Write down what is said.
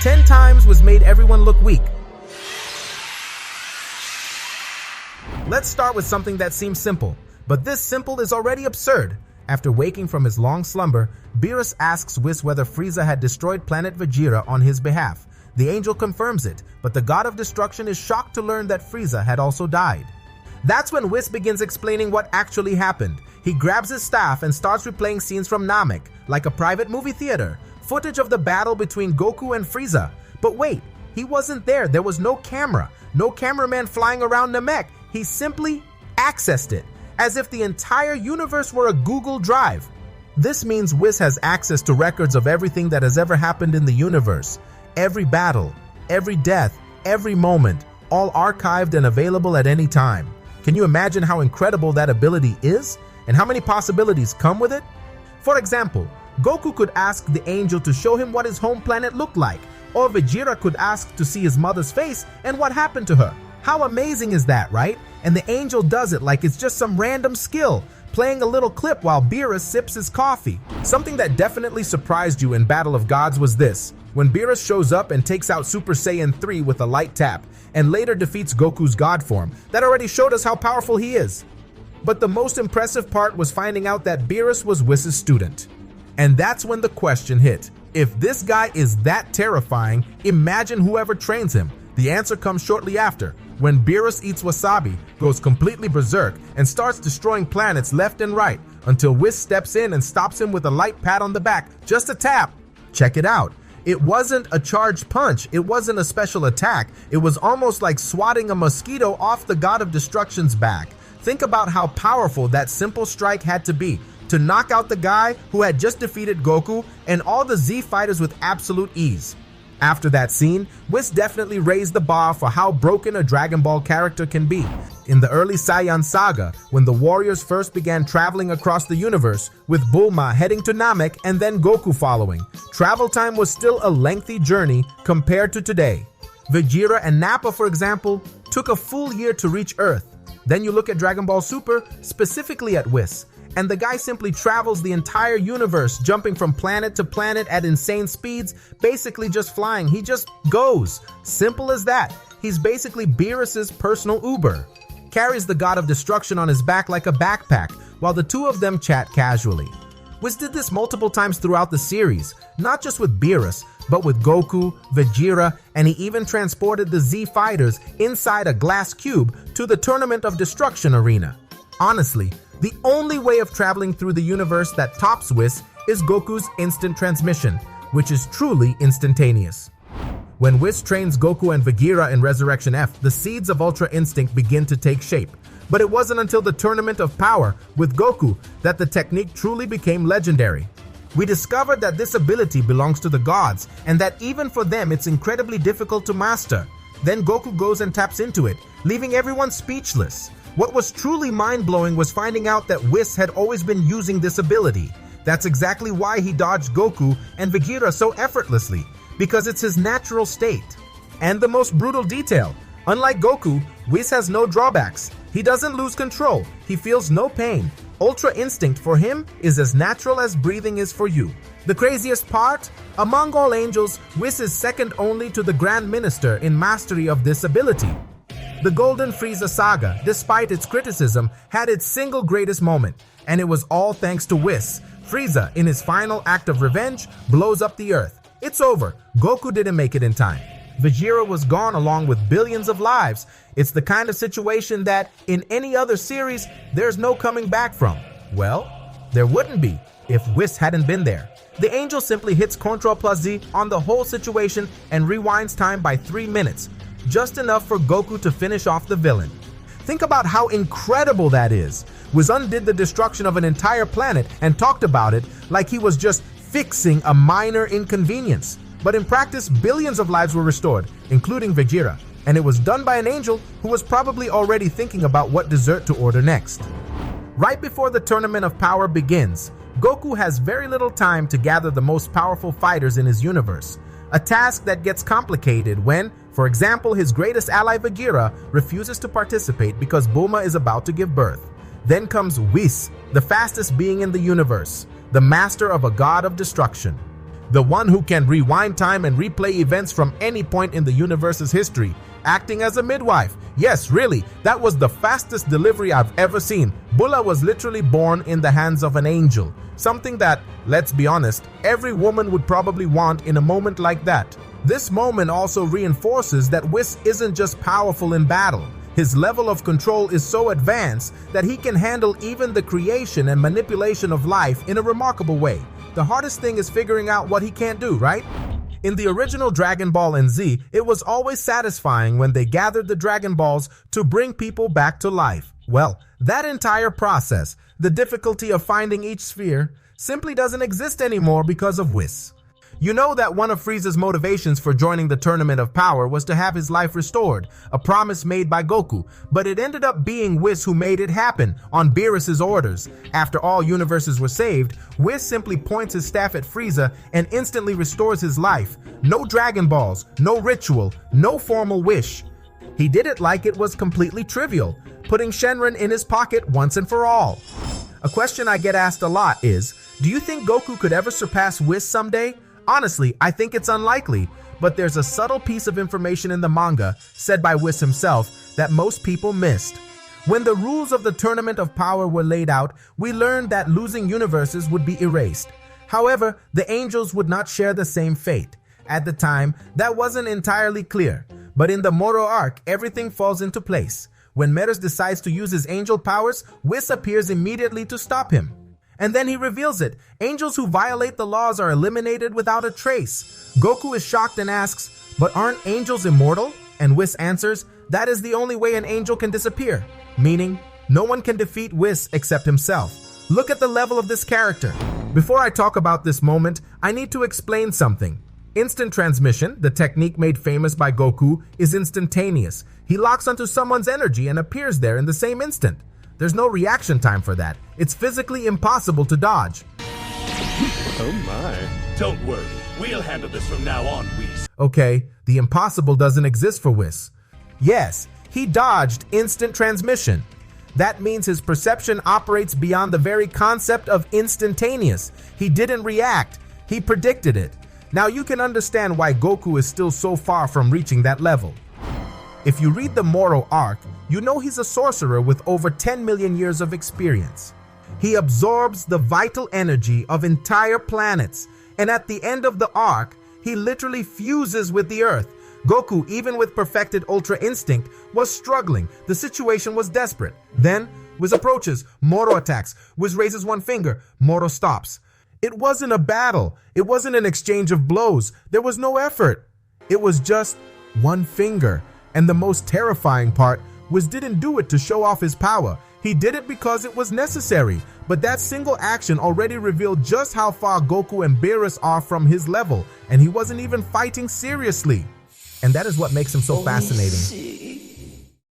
10 times was made everyone look weak. Let's start with something that seems simple, but this simple is already absurd. After waking from his long slumber, Beerus asks Whis whether Frieza had destroyed planet Vegeta on his behalf. The angel confirms it, but the god of destruction is shocked to learn that Frieza had also died. That's when Whis begins explaining what actually happened. He grabs his staff and starts replaying scenes from Namek, like a private movie theater, footage of the battle between Goku and Frieza. But wait, he wasn't there. There was no camera, no cameraman flying around Namek. He simply accessed it, as if the entire universe were a Google Drive. This means Whis has access to records of everything that has ever happened in the universe. Every battle, every death, every moment, all archived and available at any time. Can you imagine how incredible that ability is? And how many possibilities come with it? For example, Goku could ask the angel to show him what his home planet looked like, or Vegeta could ask to see his mother's face and what happened to her. How amazing is that, right? And the angel does it like it's just some random skill, playing a little clip while Beerus sips his coffee. Something that definitely surprised you in Battle of Gods was this, when Beerus shows up and takes out Super Saiyan 3 with a light tap, and later defeats Goku's God form. That already showed us how powerful he is. But the most impressive part was finding out that Beerus was Whis' student. And that's when the question hit. If this guy is that terrifying, imagine whoever trains him. The answer comes shortly after, when Beerus eats wasabi, goes completely berserk, and starts destroying planets left and right, until Whis steps in and stops him with a light pat on the back, just a tap. Check it out. It wasn't a charged punch, it wasn't a special attack, it was almost like swatting a mosquito off the God of Destruction's back. Think about how powerful that simple strike had to be, to knock out the guy who had just defeated Goku and all the Z fighters with absolute ease. After that scene, Whis definitely raised the bar for how broken a Dragon Ball character can be. In the early Saiyan saga, when the warriors first began traveling across the universe, with Bulma heading to Namek and then Goku following, travel time was still a lengthy journey compared to today. Vegeta and Nappa, for example, took a full year to reach Earth. Then you look at Dragon Ball Super, specifically at Whis, and the guy simply travels the entire universe, jumping from planet to planet at insane speeds, basically just flying. He just goes. Simple as that. He's basically Beerus' personal Uber. Carries the God of Destruction on his back like a backpack, while the two of them chat casually. Whis did this multiple times throughout the series, not just with Beerus, but with Goku, Vegeta, and he even transported the Z fighters inside a glass cube to the Tournament of Destruction arena. Honestly, the only way of traveling through the universe that tops Whis is Goku's instant transmission, which is truly instantaneous. When Whis trains Goku and Vegeta in Resurrection F, the seeds of Ultra Instinct begin to take shape. But it wasn't until the Tournament of Power with Goku that the technique truly became legendary. We discovered that this ability belongs to the gods, and that even for them it's incredibly difficult to master. Then Goku goes and taps into it, leaving everyone speechless. What was truly mind-blowing was finding out that Whis had always been using this ability. That's exactly why he dodged Goku and Vegeta so effortlessly, because it's his natural state. And the most brutal detail, unlike Goku, Whis has no drawbacks. He doesn't lose control, he feels no pain. Ultra Instinct for him is as natural as breathing is for you. The craziest part? Among all angels, Whis is second only to the Grand Minister in mastery of this ability. The Golden Frieza saga, despite its criticism, had its single greatest moment, and it was all thanks to Whis. Frieza, in his final act of revenge, blows up the Earth. It's over. Goku didn't make it in time. Vegeta was gone along with billions of lives. It's the kind of situation that, in any other series, there's no coming back from. Well, there wouldn't be if Whis hadn't been there. The angel simply hits Ctrl plus Z on the whole situation and rewinds time by 3 minutes. Just enough for Goku to finish off the villain. Think about how incredible that is. Whis undid the destruction of an entire planet and talked about it like he was just fixing a minor inconvenience. But in practice, billions of lives were restored, including Vegeta, and it was done by an angel who was probably already thinking about what dessert to order next. Right before the Tournament of Power begins, Goku has very little time to gather the most powerful fighters in his universe, a task that gets complicated when, for example, his greatest ally Vegeta refuses to participate because Bulma is about to give birth. Then comes Whis, the fastest being in the universe, the master of a god of destruction. the one who can rewind time and replay events from any point in the universe's history, acting as a midwife. Yes, really, that was the fastest delivery I've ever seen. Bulla was literally born in the hands of an angel, something that, let's be honest, every woman would probably want in a moment like that. This moment also reinforces that Whis isn't just powerful in battle. His level of control is so advanced that he can handle even the creation and manipulation of life in a remarkable way. The hardest thing is figuring out what he can't do, right? In the original Dragon Ball and Z, it was always satisfying when they gathered the Dragon Balls to bring people back to life. Well, that entire process, the difficulty of finding each sphere, simply doesn't exist anymore because of Whis. You know that one of Frieza's motivations for joining the Tournament of Power was to have his life restored, a promise made by Goku, but it ended up being Whis who made it happen on Beerus's orders. After all universes were saved, Whis simply points his staff at Frieza and instantly restores his life. No Dragon Balls, no ritual, no formal wish. He did it like it was completely trivial, putting Shenron in his pocket once and for all. A question I get asked a lot is, do you think Goku could ever surpass Whis someday? Honestly, I think it's unlikely, but there's a subtle piece of information in the manga, said by Whis himself, that most people missed. When the rules of the Tournament of Power were laid out, we learned that losing universes would be erased. However, the angels would not share the same fate. At the time, that wasn't entirely clear, but in the Moro arc, everything falls into place. When Meros decides to use his angel powers, Whis appears immediately to stop him. And then he reveals it. Angels who violate the laws are eliminated without a trace. Goku is shocked and asks, but aren't angels immortal? And Whis answers, that is the only way an angel can disappear. Meaning, no one can defeat Whis except himself. Look at the level of this character. Before I talk about this moment, I need to explain something. Instant transmission, the technique made famous by Goku, is instantaneous. He locks onto someone's energy and appears there in the same instant. There's no reaction time for that. It's physically impossible to dodge. Oh my. Don't worry. We'll handle this from now on, Whis. Okay, the impossible doesn't exist for Whis. Yes, he dodged instant transmission. That means his perception operates beyond the very concept of instantaneous. He didn't react. He predicted it. Now you can understand why Goku is still so far from reaching that level. If you read the Moro arc, you know he's a sorcerer with over 10 million years of experience. He absorbs the vital energy of entire planets, and at the end of the arc, he literally fuses with the Earth. Goku, even with perfected Ultra Instinct, was struggling. The situation was desperate. Then, Whis approaches, Moro attacks, Whis raises one finger, Moro stops. It wasn't a battle. It wasn't an exchange of blows. There was no effort. It was just one finger. And the most terrifying part was didn't do it to show off his power. He did it because it was necessary. But that single action already revealed just how far Goku and Beerus are from his level, and he wasn't even fighting seriously. And that is what makes him so fascinating.